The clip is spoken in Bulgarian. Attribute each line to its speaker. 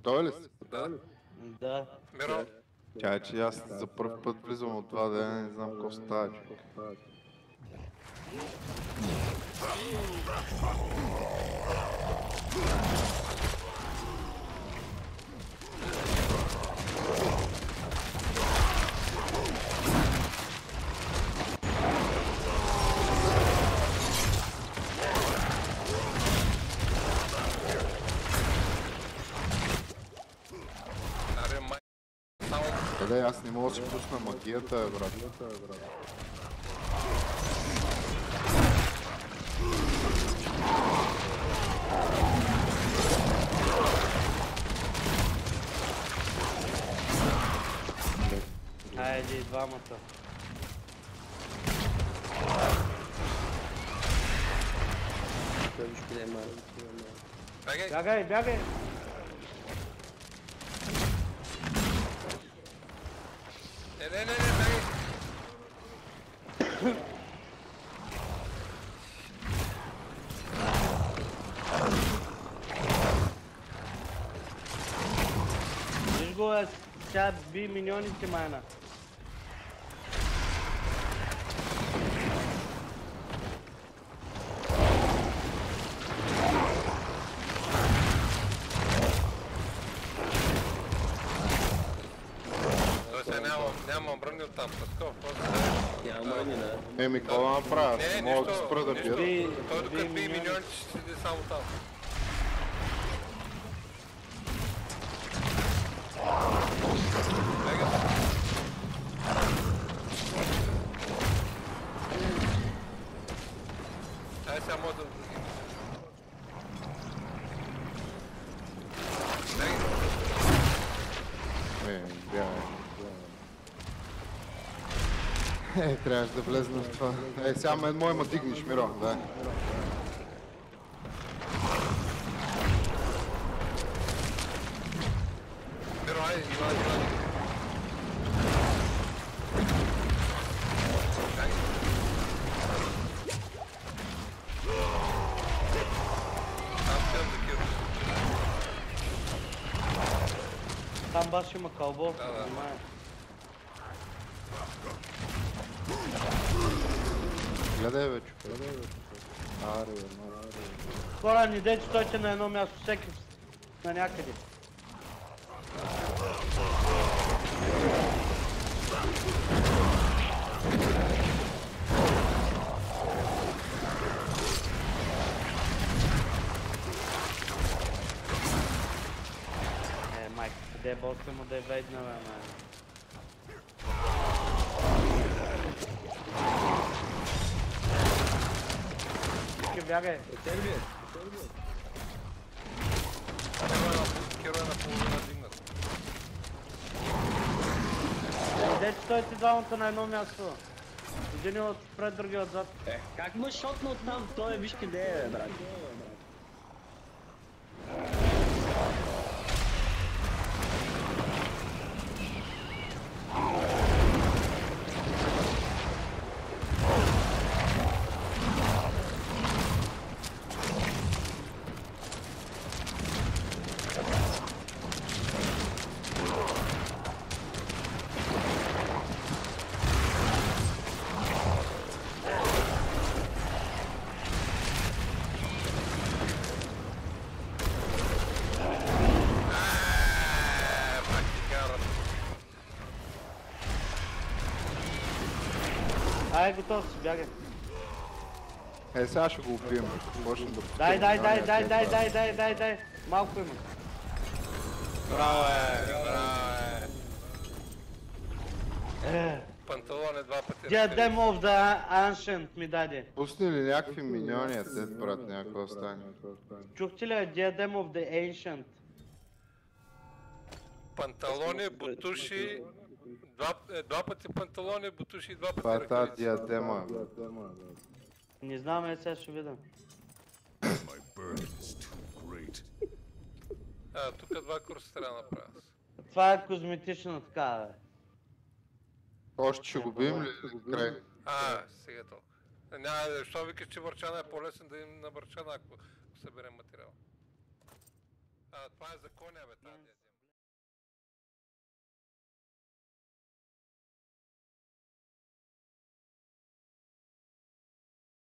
Speaker 1: Той ли си?
Speaker 2: Да.
Speaker 3: Да.
Speaker 2: Миро.
Speaker 1: Тя че аз за първ път влизам от 2 дена, не знам какво става, човек. Къде, аз не мога да си пусна магията, брат.
Speaker 3: Хайде, двамата.
Speaker 2: Бягай.
Speaker 3: Бягай!
Speaker 2: Не, бягай.
Speaker 3: Виж го, сега би миньоните майна.
Speaker 2: Нямам брони от там, Пасков, просто...
Speaker 4: Нямам брони, да.
Speaker 1: Еми, какво да направя?
Speaker 2: Не,
Speaker 1: Мога да спра да
Speaker 2: нищо.
Speaker 1: бия.
Speaker 2: Той докато би миньоните ще седи само там. Ай, сега може да...
Speaker 1: Бягай. Трябваше да влезна в това. Сега мой ма дигнеш, Миро, да.
Speaker 2: Миро, айде, Иван.
Speaker 3: Там баш има кълбо.
Speaker 2: Да.
Speaker 1: Гледай бе, човек. Аре.
Speaker 3: Хора, не дей, че стойте на едно място, всеки на някъде. Майка, къде е боса му да е вейдна, бе, Бягай.
Speaker 2: Героя на половина дигнат.
Speaker 3: Де че стойте двамата на едно място. Един отпред, другия отзад.
Speaker 4: Как ме шотна от там? Той виж къде е, брат.
Speaker 3: Ай, готов си, бягай.
Speaker 1: Сега ще го убием, почнем да...
Speaker 3: Дай. Малко има.
Speaker 2: Браво е. Панталон е 2 пъти.
Speaker 3: Diadem of the Ancient ми даде.
Speaker 1: Пусни ли някакви миньони, дед брат, някакво стане?
Speaker 3: Чухте ли Diadem of the Ancient?
Speaker 2: Панталони, бутуши, 2 пъти панталони, бутуши и 2 пъти
Speaker 1: Това е тази
Speaker 2: ръкавици.
Speaker 1: диадема.
Speaker 3: Не знам, сега ще видам.
Speaker 2: Тук 2 курса трябва да направя.
Speaker 3: Това е козметична така, бе.
Speaker 1: Още ще го бием ли край?
Speaker 2: Сега толкова. Няма, защо викаш, че върчана е по-лесен да им на върчана, ако съберем материал. Това е за коня, бе, тази.